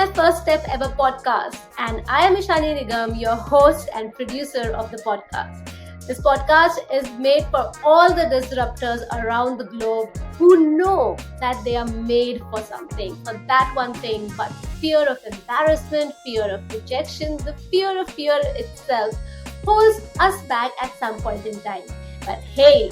my first step ever podcast, and I am Ishani Nigam, your host and producer of the podcast. This podcast is made for all the disruptors around the globe who know that they are made for something, for that one thing, but fear of embarrassment, fear of rejection, the fear of fear itself holds us back at some point in time. But hey,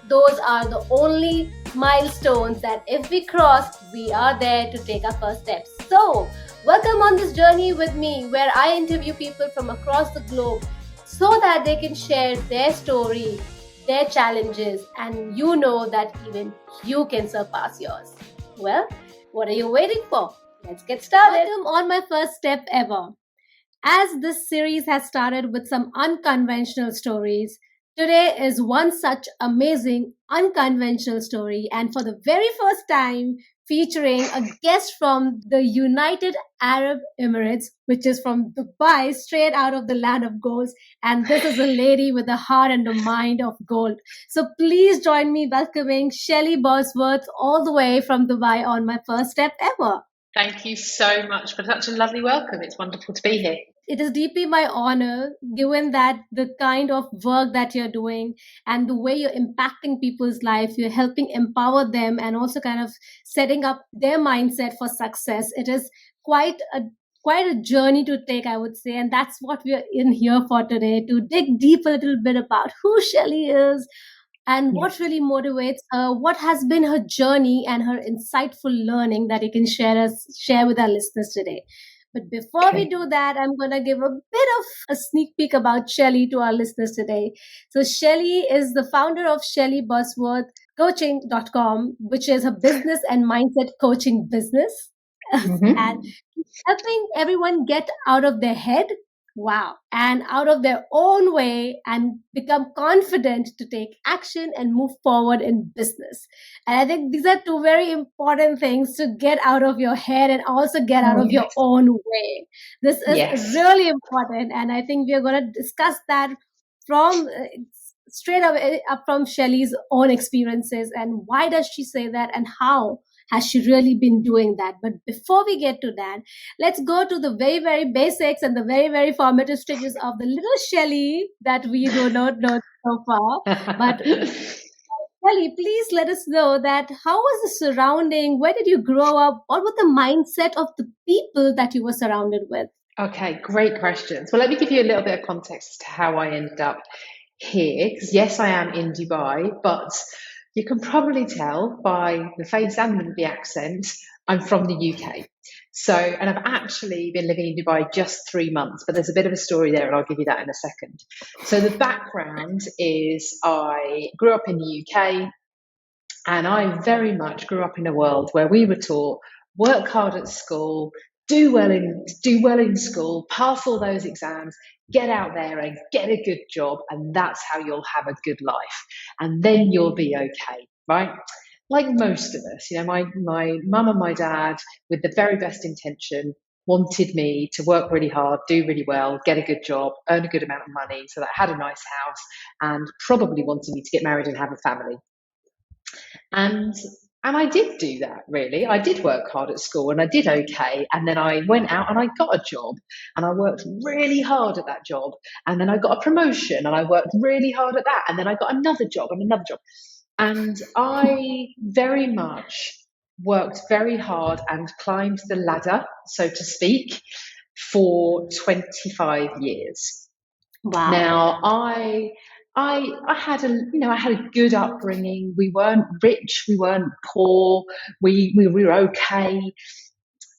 those are the only milestones that if we cross, we are there to take our first steps. So, welcome on this journey with me where I interview people from across the globe so that they can share their story, their challenges, and you know that even you can surpass yours. Well, what are you waiting for? Let's get started. Welcome on my first step ever. As this series has started with some unconventional stories, today is one such amazing, unconventional story, and for the very first time, featuring a guest from the United Arab Emirates, which is from Dubai, straight out of the land of gold. And this is a lady with a heart and a mind of gold. So please join me welcoming Shelley Bosworth all the way from Dubai on my first step ever. Thank you so much for such a lovely welcome. It's wonderful to be here. It is deeply my honor, given that the kind of work that you're doing and the way you're impacting people's life, you're helping empower them and also kind of setting up their mindset for success. It is quite a journey to take, I would say. And that's what we're in here for today, to dig deep a little bit about who Shelley is and what really motivates her, what has been her journey and her insightful learning that you can share with our listeners today. But before we do that, I'm going to give a bit of a sneak peek about Shelley to our listeners today. So Shelley is the founder of Shelley Bosworth Coaching.com, which is a business and mindset coaching business. And helping everyone get out of their head, and out of their own way and become confident to take action and move forward in business. And I think these are two very important things, to get out of your head and also get out of your own way. This is really important. And I think we're going to discuss that from straight up from Shelley's own experiences and why does she say that and how has she really been doing that. But before we get to that, let's go to the very, very basics and the very, very formative stages of the little Shelley that we do not know so far. But Shelley, please let us know that how was the surrounding? Where did you grow up? What was the mindset of the people that you were surrounded with? Okay, great questions. Well, let me give you a little bit of context as to how I ended up here. Because yes, I am in Dubai, but you can probably tell by the face and the accent, I'm from the UK. So, and I've actually been living in Dubai just 3 months, but there's a bit of a story there and I'll give you that in a second. So the background is I grew up in the UK and I very much grew up in a world where we were taught, work hard at school, do well in school, pass all those exams, get out there and get a good job, and that's how you'll have a good life. And then you'll be okay, right? Like most of us, my mum and my dad, with the very best intention, wanted me to work really hard, do really well, get a good job, earn a good amount of money so that I had a nice house, and probably wanted me to get married and have a family. And I did do that, really. I did work hard at school and I did okay. And then I went out and I got a job and I worked really hard at that job. And then I got a promotion and I worked really hard at that. And then I got another job and another job. And I very much worked very hard and climbed the ladder, so to speak, for 25 years. Wow. Now, I had a good upbringing. We weren't rich, we weren't poor, we were okay.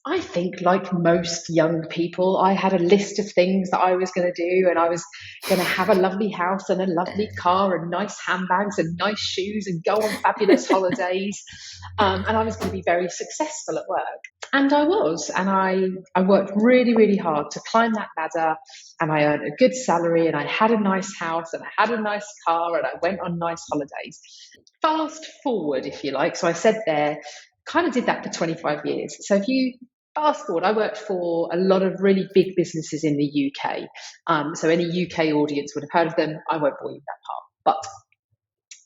I think, like most young people, I had a list of things that I was going to do, and I was going to have a lovely house and a lovely car and nice handbags and nice shoes and go on fabulous holidays. And I was going to be very successful at work. And I was. And I worked really, really hard to climb that ladder, and I earned a good salary, and I had a nice house and I had a nice car and I went on nice holidays. Fast forward, if you like. So I said there, kind of did that for 25 years. So if you fast forward, I worked for a lot of really big businesses in the UK. So any UK audience would have heard of them. I won't bore you with that part. But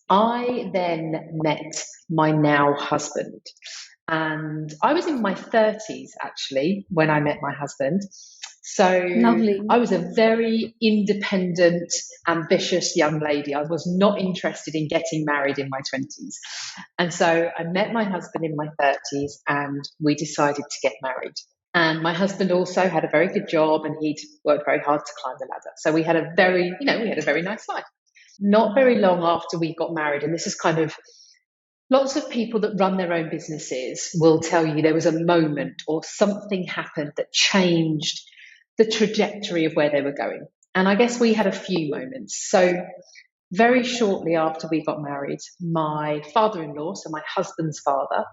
I then met my now husband. And I was in my 30s actually when I met my husband. So Lovely. I was a very independent, ambitious young lady. I was not interested in getting married in my 20s. And so I met my husband in my 30s and we decided to get married. And my husband also had a very good job and he'd worked very hard to climb the ladder. So we had a very, we had a very nice life. Not very long after we got married, and this is kind of lots of people that run their own businesses will tell you there was a moment or something happened that changed the trajectory of where they were going. And I guess we had a few moments. So, very shortly after we got married, my father in law, so my husband's father,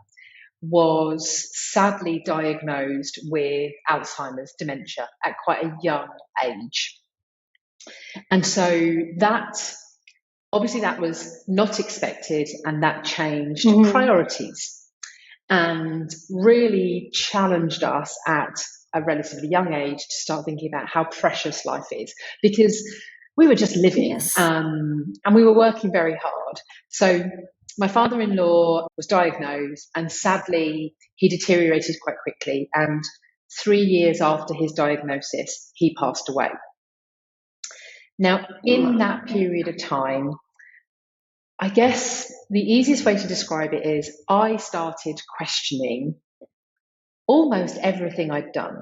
was sadly diagnosed with Alzheimer's dementia at quite a young age. And so that obviously that was not expected and that changed priorities and really challenged us at a relatively young age to start thinking about how precious life is, because we were just living Yes. and we were working very hard. So my father-in-law was diagnosed and sadly he deteriorated quite quickly, and 3 years after his diagnosis he passed away. Now, in that period of time, I guess the easiest way to describe it is I started questioning almost everything I'd done.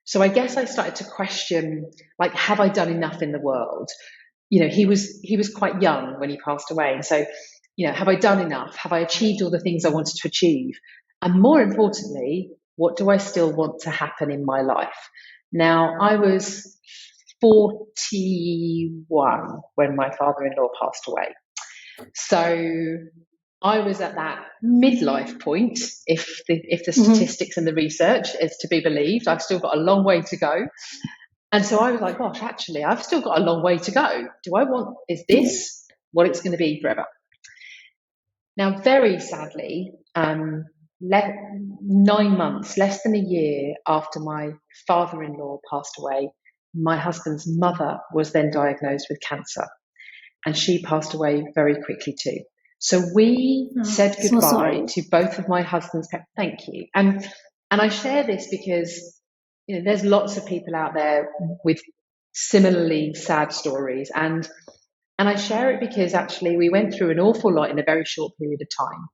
So I guess I started to question, like, have I done enough in the world? He was quite young when he passed away. And so, have I done enough? Have I achieved all the things I wanted to achieve? And more importantly, what do I still want to happen in my life? Now, I was 41 when my father-in-law passed away. So I was at that midlife point, if the statistics and the research is to be believed. I've still got a long way to go. And so I was like, gosh, actually, I've still got a long way to go. Is this what it's going to be forever? Now, very sadly, 9 months, less than a year after my father-in-law passed away, my husband's mother was then diagnosed with cancer. And she passed away very quickly too. So we said goodbye to both of my husband's parents. Thank you. And I share this because there's lots of people out there with similarly sad stories, and I share it because actually we went through an awful lot in a very short period of time,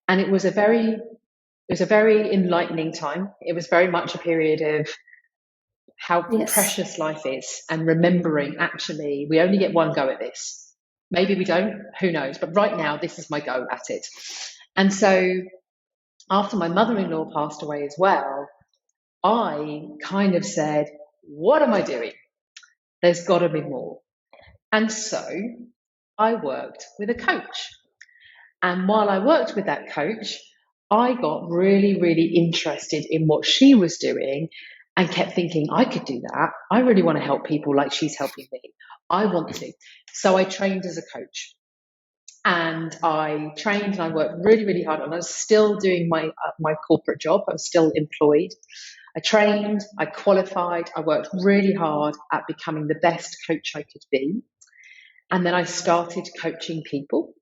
and it was a very enlightening time. It was very much a period of how precious life is and remembering actually we only get one go at this. Maybe we don't, who knows? But right now, this is my go at it. And so after my mother-in-law passed away as well, I kind of said, what am I doing? There's got to be more. And so I worked with a coach. And while I worked with that coach, I got really, really interested in what she was doing and kept thinking, I could do that. I really want to help people like she's helping me. I want to. So I trained as a coach, and I trained and I worked really, really hard. And I was still doing my corporate job. I was still employed. I trained, I qualified, I worked really hard at becoming the best coach I could be. And then I started coaching people,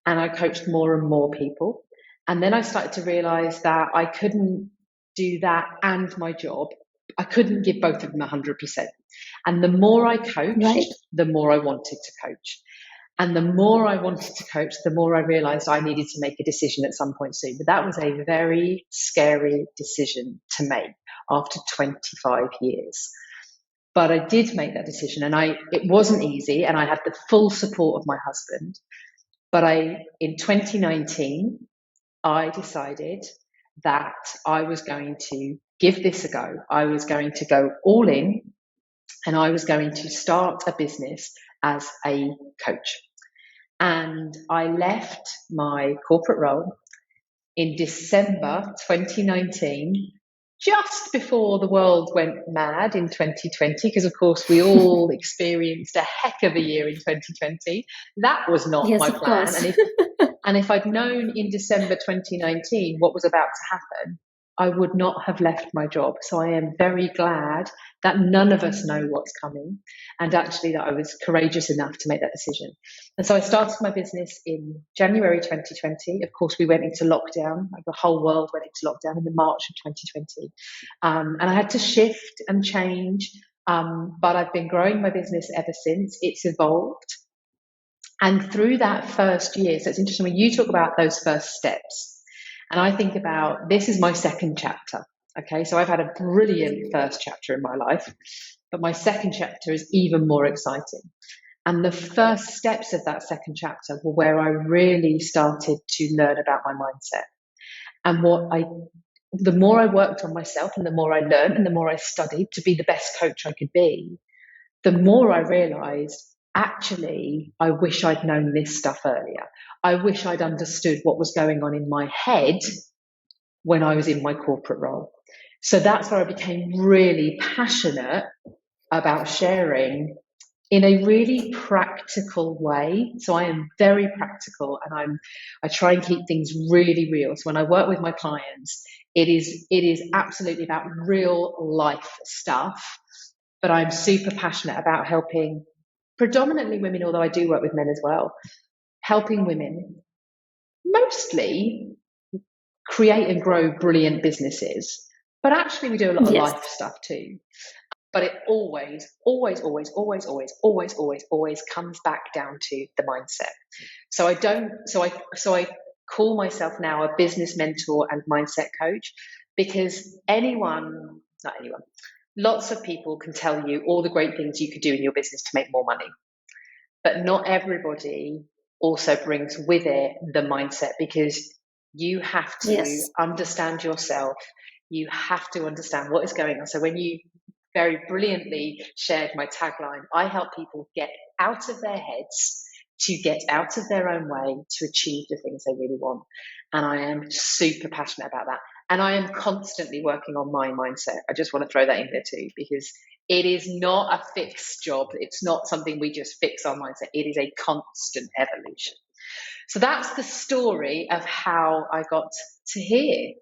and I coached more and more people. And then I started to realize that I couldn't do that and my job. I couldn't give both of them 100%. And the more I coached, the more I wanted to coach. And the more I wanted to coach, the more I realized I needed to make a decision at some point soon. But that was a very scary decision to make after 25 years. But I did make that decision, and it wasn't easy, and I had the full support of my husband. But in 2019, I decided that I was going to give this a go. I was going to go all in, and I was going to start a business as a coach. And I left my corporate role in December 2019, just before the world went mad in 2020, because of course we all experienced a heck of a year in 2020. That was not my plan. And if I'd known in December 2019 what was about to happen, I would not have left my job. So I am very glad that none of us know what's coming, and actually that I was courageous enough to make that decision. And so I started my business in January 2020. Of course, we went into lockdown, like the whole world went into lockdown in the March of 2020. And I had to shift and change. But I've been growing my business ever since. It's evolved. And through that first year, so it's interesting when you talk about those first steps, and I think about this is my second chapter. Okay, so I've had a brilliant first chapter in my life, but my second chapter is even more exciting. And the first steps of that second chapter were where I really started to learn about my mindset. And the more I worked on myself and the more I learned and the more I studied to be the best coach I could be, the more I realized, actually, I wish I'd known this stuff earlier. I wish I'd understood what was going on in my head when I was in my corporate role. So that's where I became really passionate about sharing in a really practical way. So I am very practical, and I try and keep things really real. So when I work with my clients, it is absolutely about real life stuff. But I'm super passionate about helping predominantly women, although I do work with men as well, helping women mostly create and grow brilliant businesses. But actually, we do a lot of life stuff too. But it always, always, always, always, always, always, always, always comes back down to the mindset. So I call myself now a business mentor and mindset coach, because lots of people can tell you all the great things you could do in your business to make more money. But not everybody also brings with it the mindset, because you have to understand yourself. You have to understand what is going on. So when you very brilliantly shared my tagline, I help people get out of their heads to get out of their own way to achieve the things they really want. And I am super passionate about that. And I am constantly working on my mindset. I just want to throw that in there too, because it is not a fixed job. It's not something we just fix our mindset. It is a constant evolution. So that's the story of how I got to here.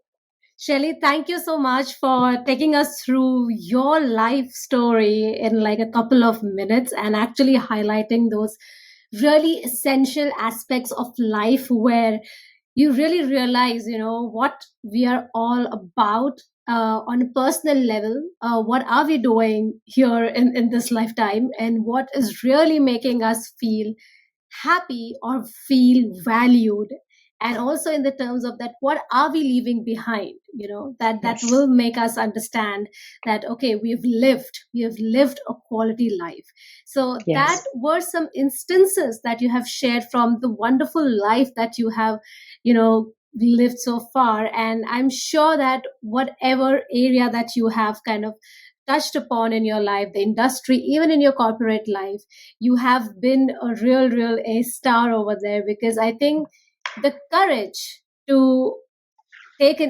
Shelley, thank you so much for taking us through your life story in like a couple of minutes and actually highlighting those really essential aspects of life where you really realize, what we are all about on a personal level. What are we doing here in this lifetime, and what is really making us feel happy or feel valued, and also in the terms of that, what are we leaving behind, that will make us understand that, okay, we have lived a quality life. So that were some instances that you have shared from the wonderful life that you have lived so far. And I'm sure that whatever area that you have kind of touched upon in your life, the industry, even in your corporate life, you have been a real A star over there, because I think the courage to take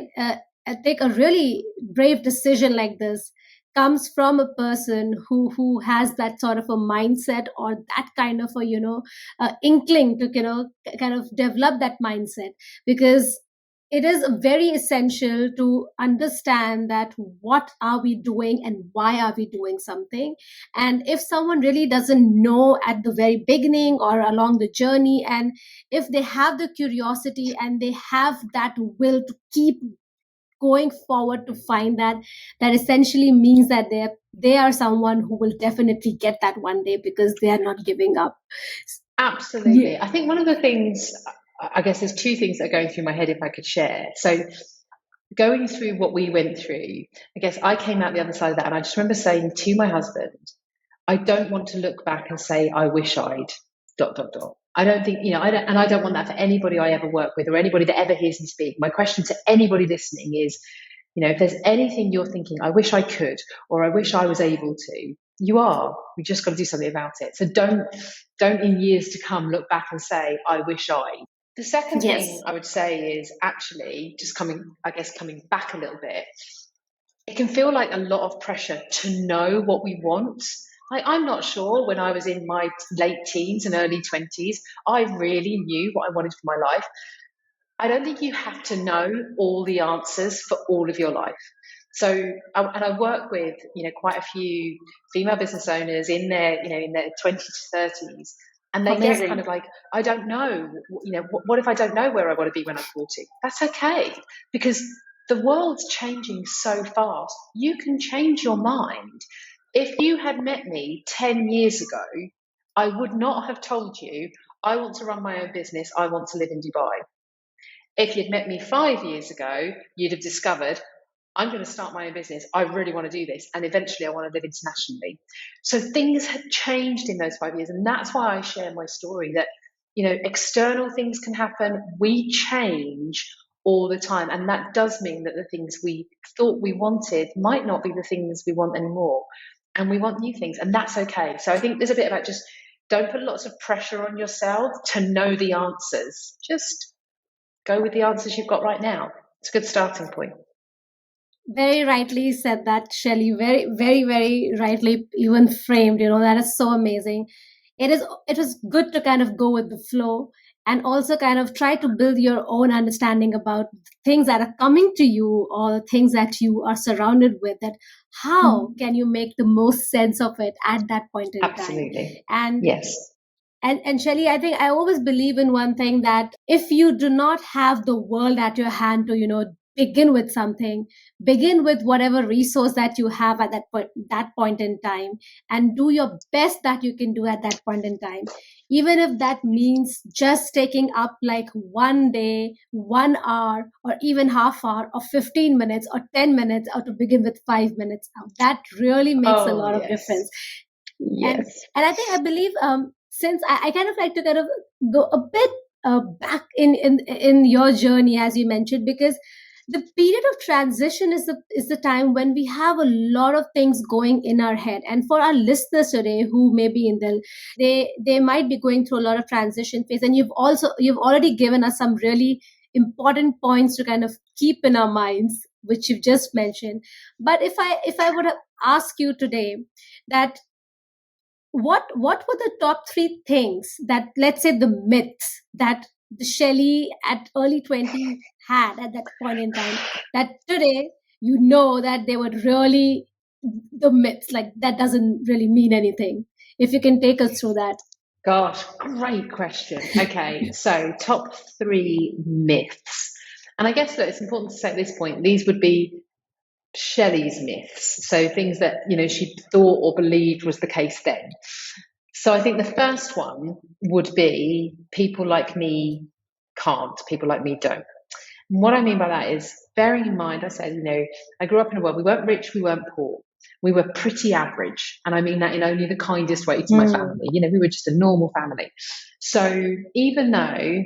take a really brave decision like this comes from a person who has that sort of a mindset, or that kind of a inkling to kind of develop that mindset, because it is very essential to understand that what are we doing and why are we doing something. And if someone really doesn't know at the very beginning or along the journey, and if they have the curiosity and they have that will to keep going forward to find that essentially means that they are someone who will definitely get that one day, because they are not giving up. Absolutely. I think one of the things, I guess there's two things that are going through my head if I could share. So going through what we went through, I guess I came out the other side of that, and I just remember saying to my husband, I don't want to look back and say, I wish I'd ... I don't think, I don't want that for anybody I ever work with or anybody that ever hears me speak. My question to anybody listening is, if there's anything you're thinking, I wish I could, or I wish I was able to, we just got to do something about it. So don't in years to come look back and say, I wish I. The second thing I would say is actually just coming back a little bit. It can feel like a lot of pressure to know what we want. I'm not sure when I was in my late teens and early 20s, I really knew what I wanted for my life. I don't think you have to know all the answers for all of your life. So, and I work with, quite a few female business owners in their 20s to 30s, and they get kind Amazing. of like, I don't know, what if I don't know where I want to be when I'm 40? That's okay, because the world's changing so fast. You can change your mind. If you had met me 10 years ago, I would not have told you, I want to run my own business, I want to live in Dubai. If you'd met me 5 years ago, you'd have discovered, I'm going to start my own business. I really want to do this. And eventually I want to live internationally. So things had changed in those 5 years. And that's why I share my story that, external things can happen. We change all the time. And that does mean that the things we thought we wanted might not be the things we want anymore. And we want new things. And that's okay. So I think there's a bit about just don't put lots of pressure on yourself to know the answers. Just go with the answers you've got right now. It's a good starting point. Very rightly said that, Shelley. Very, very, very rightly even framed. That is so amazing. It was good to kind of go with the flow and also kind of try to build your own understanding about things that are coming to you or things that you are surrounded with, that how can you make the most sense of it at that point in time. Absolutely. And yes. And Shelley, I think I always believe in one thing, that if you do not have the world at your hand to, begin with something, begin with whatever resource that you have at that point in time, and do your best that you can do at that point in time. Even if that means just taking up like 1 day, 1 hour, or even half hour, or 15 minutes, or 10 minutes, or to begin with 5 minutes, that really makes a lot of difference. Yes. And I believe, since I kind of like to kind of go a bit back in your journey, as you mentioned, because the period of transition is the time when we have a lot of things going in our head. And for our listeners today who may be they might be going through a lot of transition phase, and you've already given us some really important points to kind of keep in our minds, which you've just mentioned. But if I would ask you today that what were the top 3 things that, let's say, the myths that the Shelley at early 20 had at that point in time, that today that they were really the myths, like that doesn't really mean anything? If you can take us through that. Gosh, great question. Okay, so top 3 myths. And I guess that it's important to say at this point, these would be Shelley's myths. So things that, she thought or believed was the case then. So I think the first one would be people like me can't, people like me don't. And what I mean by that is, bearing in mind, I said, I grew up in a world, we weren't rich, we weren't poor. We were pretty average. And I mean that in only the kindest way to my family. We were just a normal family. So even though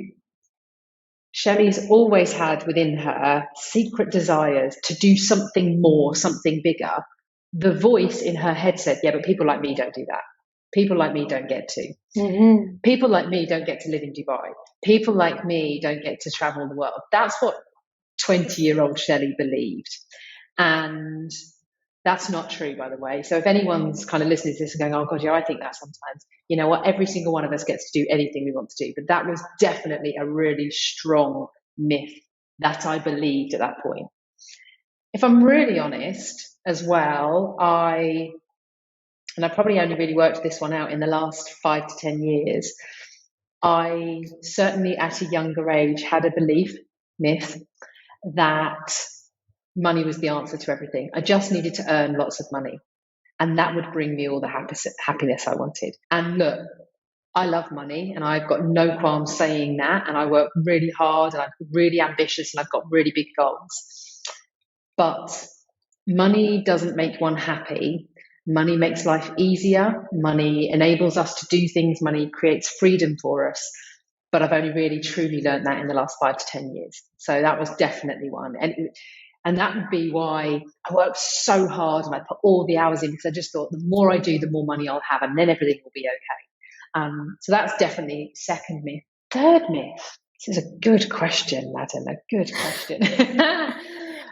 Shelley's always had within her secret desires to do something more, something bigger, the voice in her head said, yeah, but people like me don't do that. People like me don't get to. Mm-hmm. People like me don't get to live in Dubai. People like me don't get to travel the world. That's what 20-year-old Shelley believed. And that's not true, by the way. So if anyone's kind of listening to this and going, oh God, yeah, I think that sometimes, you know what, every single one of us gets to do anything we want to do. But that was definitely a really strong myth that I believed at that point. If I'm really honest as well, I probably only really worked this one out in the last 5 to 10 years. I certainly at a younger age had a myth, that money was the answer to everything. I just needed to earn lots of money, and that would bring me all the happiness I wanted. And look, I love money, and I've got no qualms saying that, and I work really hard, and I'm really ambitious, and I've got really big goals. But money doesn't make one happy. Money makes life easier. Money enables us to do things. Money creates freedom for us. But I've only really truly learned that in the last 5 to 10 years. So that was definitely one. And that would be why I worked so hard and I put all the hours in, because I just thought the more I do, the more money I'll have, and then everything will be okay. So that's definitely second myth. Third myth. This is a good question, Madam. A good question.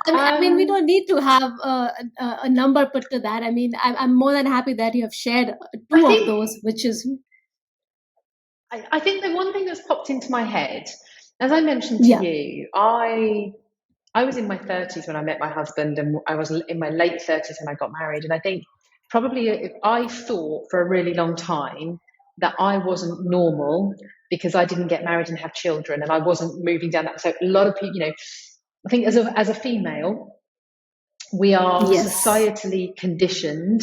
I mean, we don't need to have a number put to that. I mean, I'm more than happy that you have shared 2 of those, which is... I think the one thing that's popped into my head As I mentioned to Yeah. you, I was in my 30s when I met my husband, and I was in my late 30s when I got married. And I think probably if I thought for a really long time that I wasn't normal because I didn't get married and have children, and I wasn't moving down that. So a lot of people, I think as a female, we are Yes. societally conditioned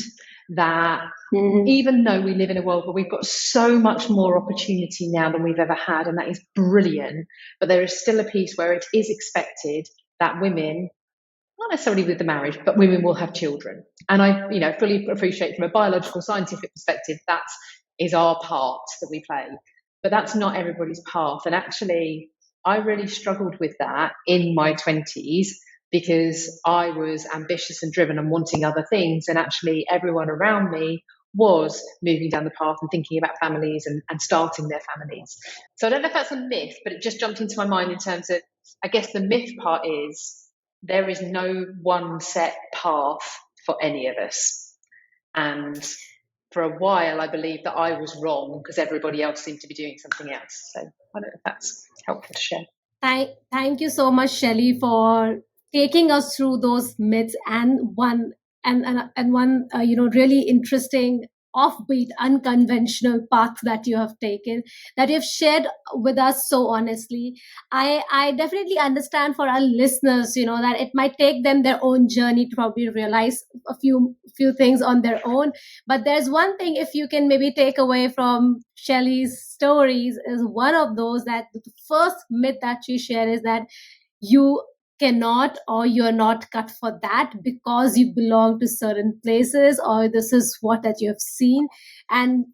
that Hmm. even though we live in a world where we've got so much more opportunity now than we've ever had, and that is brilliant, but there is still a piece where it is expected that women, not necessarily with the marriage, but women will have children. And I, fully appreciate from a biological, scientific perspective that is our part that we play. But that's not everybody's path. And actually, I really struggled with that in my 20s because I was ambitious and driven and wanting other things. And actually, everyone around me was moving down the path and thinking about families and starting their families. So I don't know if that's a myth, but it just jumped into my mind in terms of, I guess the myth part is there is no one set path for any of us. And for a while, I believed that I was wrong because everybody else seemed to be doing something else. So I don't know if that's helpful to share. Thank you so much, Shelley, for taking us through those myths and one really interesting offbeat unconventional path that you have taken, that you have shared with us so honestly. I definitely understand for our listeners, that it might take them their own journey to probably realize a few things on their own. But there's one thing, if you can maybe take away from Shelley's stories, is one of those, that the first myth that she shared is that you cannot, or you're not cut for that because you belong to certain places, or this is what that you have seen. And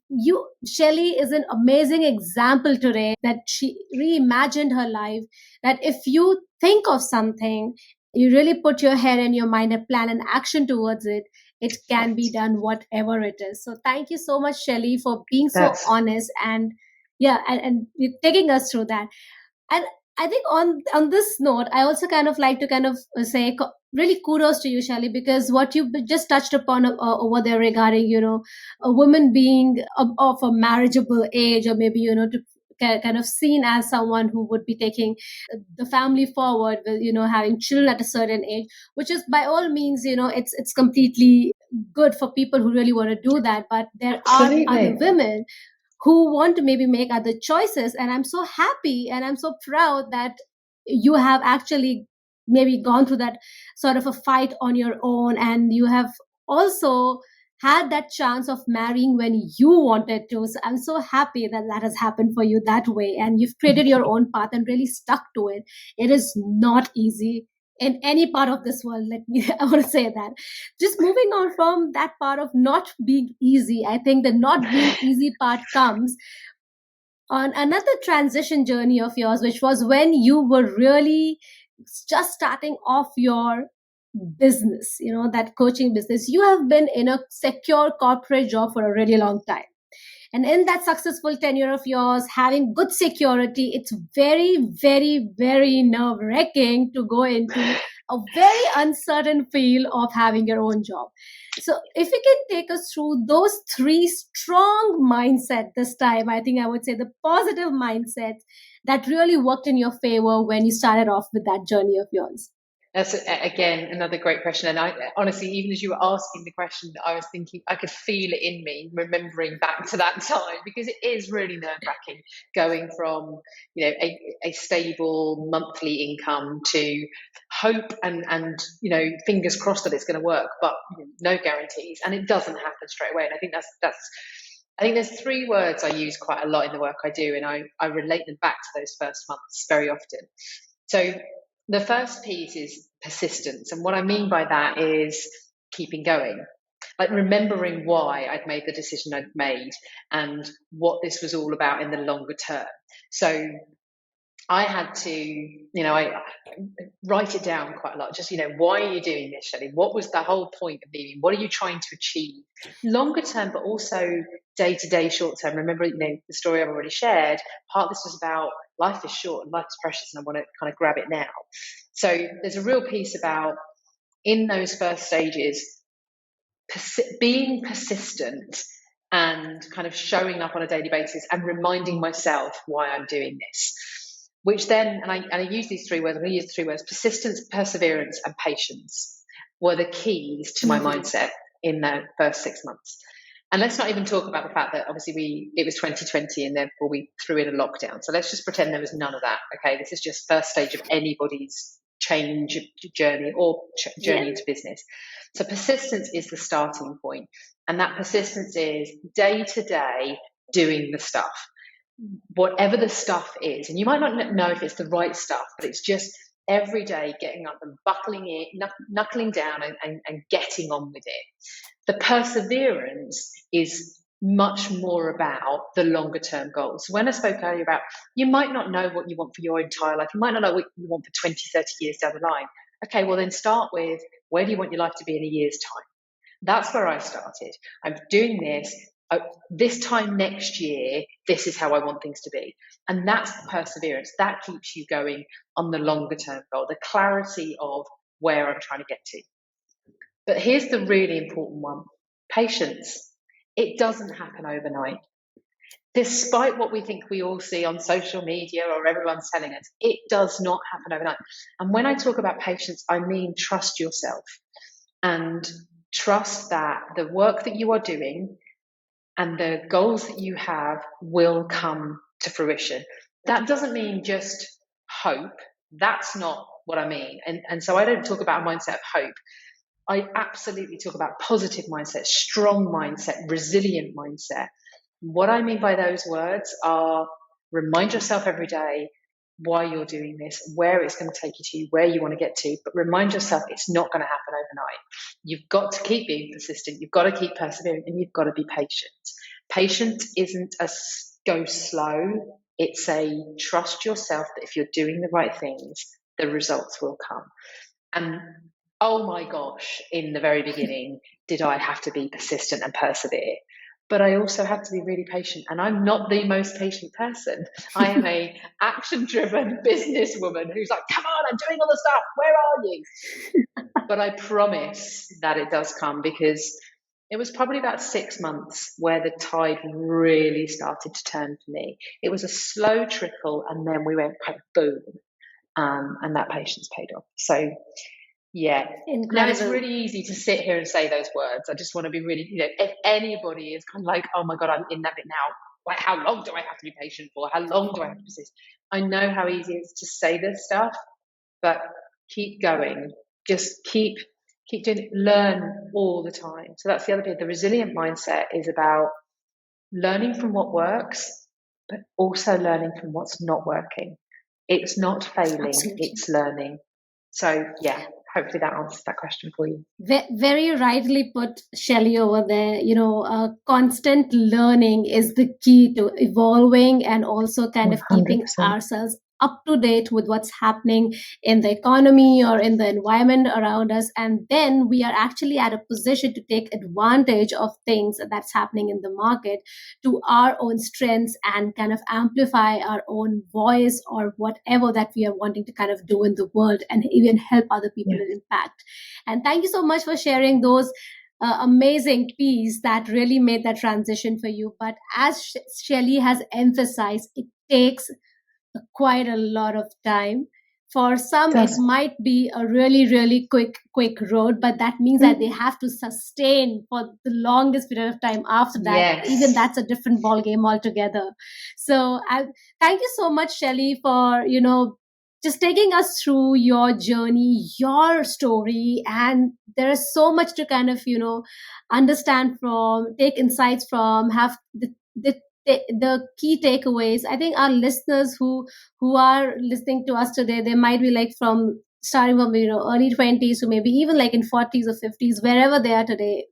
Shelley is an amazing example today, that she reimagined her life, that if you think of something, you really put your head and your mind and plan an action towards it, it can be done, whatever it is. So thank you so much, Shelley, for being so That's honest, and yeah, and you're taking us through that. And I think on this note, I also kind of like to kind of say really kudos to you, Shelley, because what you just touched upon over there regarding, a woman being of a marriageable age, or maybe, to kind of seen as someone who would be taking the family forward with, having children at a certain age, which is by all means, it's completely good for people who really want to do that. But there are other absolutely. women who want to maybe make other choices, and I'm so happy and I'm so proud that you have actually maybe gone through that sort of a fight on your own, and you have also had that chance of marrying when you wanted to. So I'm so happy that that has happened for you that way, and you've created Thank your you. own path and really stuck to it. It is not easy in any part of this world, let me I want to say that. Just moving on from that part of not being easy, I think the not being easy part comes on another transition journey of yours, which was when you were really just starting off your business, that coaching business. You have been in a secure corporate job for a really long time. And in that successful tenure of yours, having good security, it's very, very, very nerve wracking to go into a very uncertain field of having your own job. So, if you can take us through those three strong mindset this time, I think I would say the positive mindset that really worked in your favor when you started off with that journey of yours. That's again another great question. And I honestly, even as you were asking the question, I was thinking I could feel it in me, remembering back to that time, because it is really nerve wracking going from a stable monthly income to hope and fingers crossed that it's going to work, but no guarantees, and it doesn't happen straight away. And I think that's I think there's three words I use quite a lot in the work I do, and I relate them back to those first months very often. So the first piece is persistence. And what I mean by that is keeping going, like remembering why I'd made the decision I'd made and what this was all about in the longer term. So I had to, I write it down quite a lot. Just, why are you doing this, Shelley? What was the whole point of leaving? What are you trying to achieve? Longer term, but also day to day, short term. Remember, the story I've already shared. Part of this was about life is short and life is precious, and I want to kind of grab it now. So there's a real piece about in those first stages, being persistent and kind of showing up on a daily basis and reminding myself why I'm doing this. which then, and I use these three words, I'm going to use the three words: persistence, perseverance, and patience were the keys to my mindset in the first 6 months. And let's not even talk about the fact that obviously it was 2020 and therefore we threw in a lockdown. So let's just pretend there was none of that. Okay, this is just first stage of anybody's change journey or journey into business. So persistence is the starting point, and that persistence is day to day doing the stuff, whatever the stuff is. And you might not know if it's the right stuff, but it's just every day getting up and knuckling down and getting on with it. The perseverance is much more about the longer term goals. So when I spoke earlier about you might not know what you want for your entire life, you might not know what you want for 20, 30 years down the line. Okay, well then start with, where do you want your life to be in a year's time? That's where I started. I'm doing this time next year, this is how I want things to be. And that's the perseverance. That keeps you going on the longer term goal, the clarity of where I'm trying to get to. But here's the really important one: patience. It doesn't happen overnight. Despite what we think we all see on social media or everyone's telling us, it does not happen overnight. And when I talk about patience, I mean trust yourself and trust that the work that you are doing and the goals that you have will come to fruition. That doesn't mean just hope. That's not what I mean. And so I don't talk about a mindset of hope. I absolutely talk about positive mindset, strong mindset, resilient mindset. What I mean by those words are: remind yourself every day why you're doing this, where it's going to take you to, where you want to get to, but remind yourself it's not going to happen overnight. You've got to keep being persistent, you've got to keep persevering, and you've got to be patient. Patience isn't a go slow, it's a trust yourself that if you're doing the right things, the results will come. And oh my gosh, in the very beginning, did I have to be persistent and persevere. But I also had to be really patient. And I'm not the most patient person. I am a action-driven businesswoman who's like, come on, I'm doing all the stuff. Where are you? But I promise that it does come, because it was probably about 6 months where the tide really started to turn for me. It was a slow trickle, and then we went kind of boom. And that patience paid off. So yeah. Incredible. Now, it's really easy to sit here and say those words. I just want to be really, if anybody is kind of like, oh my God, I'm in that bit now. Like, how long do I have to be patient for? How long do I have to persist? I know how easy it is to say this stuff, but keep going. Just keep doing it. Learn all the time. So that's the other bit. The resilient mindset is about learning from what works, but also learning from what's not working. It's not failing, Absolutely. It's learning. So yeah, hopefully that answers that question for you. Very rightly put, Shelley, over there. Constant learning is the key to evolving and also kind of keeping 100%. ourselves up to date with what's happening in the economy or in the environment around us. And then we are actually at a position to take advantage of things that's happening in the market to our own strengths and kind of amplify our own voice or whatever that we are wanting to kind of do in the world, and even help other people in impact. And thank you so much for sharing those amazing piece that really made that transition for you. But as Shelley has emphasized, it takes quite a lot of time. For some, it might be a really, really quick road, but that means that they have to sustain for the longest period of time after that. Yes. Even that's a different ball game altogether. So thank you so much, Shelley, for just taking us through your journey, your story. And there is so much to kind of understand from, take insights from, have the key takeaways. I think our listeners who are listening to us today, they might be like from starting from early 20s to maybe even like in 40s or 50s, wherever they are today.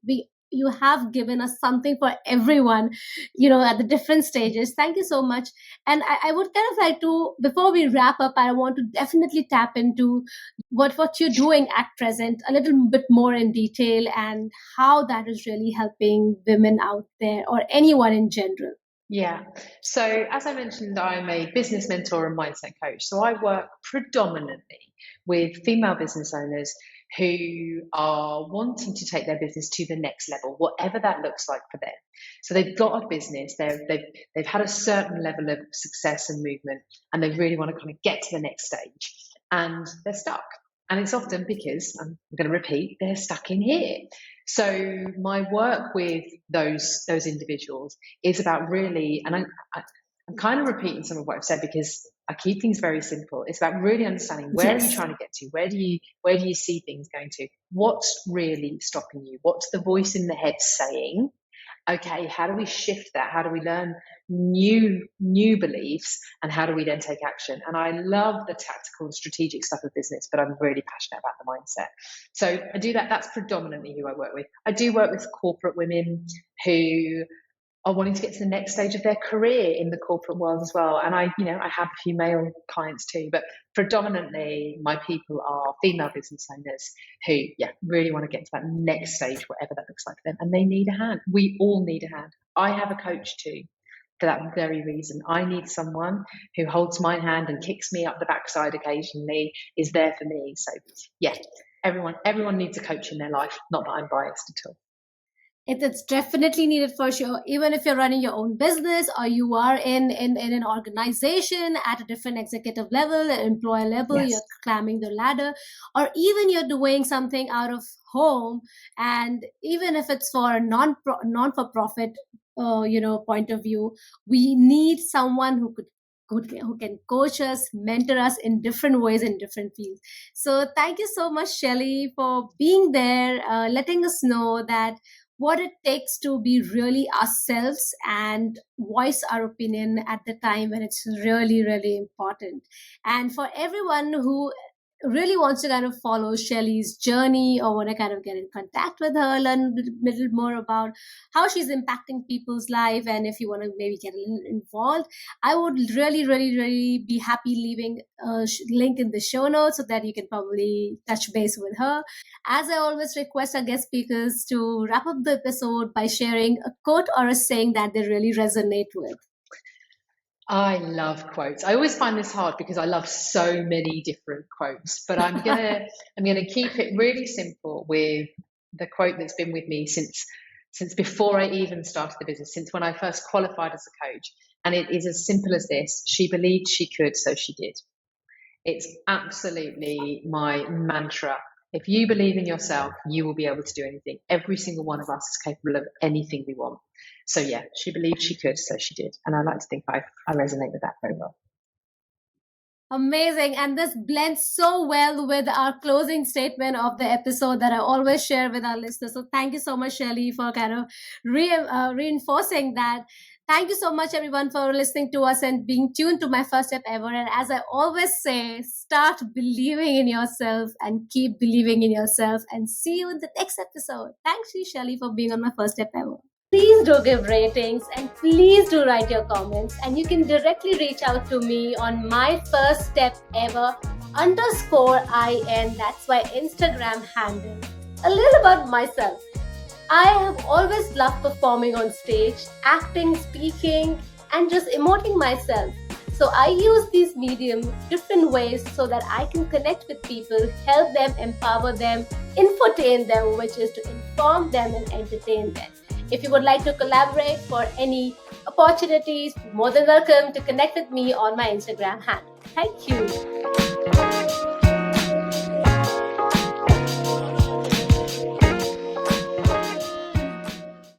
You have given us something for everyone, at the different stages. Thank you so much. And I would kind of like to, before we wrap up, I want to definitely tap into what you're doing at present a little bit more in detail, and how that is really helping women out there or anyone in general. Yeah. So as I mentioned, I'm a business mentor and mindset coach. So I work predominantly with female business owners who are wanting to take their business to the next level, whatever that looks like for them. So they've got a business, they've had a certain level of success and movement, and they really want to kind of get to the next stage, and they're stuck. And it's often because, I'm going to repeat, they're stuck in here. So my work with those individuals is about really, and I'm kind of repeating some of what I've said because I keep things very simple. It's about really understanding where are you trying to get to? Where do you see things going to? What's really stopping you? What's the voice in the head saying? Okay, how do we shift that? How do we learn new beliefs, and how do we then take action? And I love the tactical and strategic stuff of business, but I'm really passionate about the mindset. So I do that. That's predominantly who I work with. I do work with corporate women who are wanting to get to the next stage of their career in the corporate world as well. And I have a few male clients too, but predominantly my people are female business owners who, really want to get to that next stage, whatever that looks like for them. And they need a hand. We all need a hand. I have a coach too, for that very reason. I need someone who holds my hand and kicks me up the backside occasionally, is there for me. So everyone needs a coach in their life. Not that I'm biased at all. It's definitely needed for sure. Even if you're running your own business, or you are in an organization at a different executive level, an employer level, you're climbing the ladder, or even you're doing something out of home, and even if it's for a non-for-profit point of view, we need someone who can coach us, mentor us in different ways, in different fields. So thank you so much, Shelley, for being there, letting us know that what it takes to be really ourselves and voice our opinion at the time when it's really, really important. And for everyone who really wants to kind of follow Shelley's journey, or want to kind of get in contact with her, learn a little more about how she's impacting people's life, and if you want to maybe get a little involved, I would really, really, really be happy leaving a link in the show notes so that you can probably touch base with her. As I always request our guest speakers to wrap up the episode by sharing a quote or a saying that they really resonate with. I love quotes. I always find this hard because I love so many different quotes, but I'm gonna keep it really simple with the quote that's been with me since before I even started the business, since when I first qualified as a coach. And it is as simple as this: she believed she could, so she did. It's absolutely my mantra. If you believe in yourself, you will be able to do anything. Every single one of us is capable of anything we want. So she believed she could, so she did. And I like to think I resonate with that very well. Amazing. And this blends so well with our closing statement of the episode that I always share with our listeners. So thank you so much, Shelley, for kind of reinforcing that. Thank you so much, everyone, for listening to us and being tuned to My First Step Ever. And as I always say, start believing in yourself and keep believing in yourself. And see you in the next episode. Thanks, Shelley, for being on My First Step Ever. Please do give ratings, and please do write your comments. And you can directly reach out to me on My First Step Ever _IN. That's my Instagram handle. A little about myself. I have always loved performing on stage, acting, speaking, and just emoting myself. So I use these mediums different ways so that I can connect with people, help them, empower them, infotain them, which is to inform them and entertain them. If you would like to collaborate for any opportunities, more than welcome to connect with me on my Instagram handle. Thank you.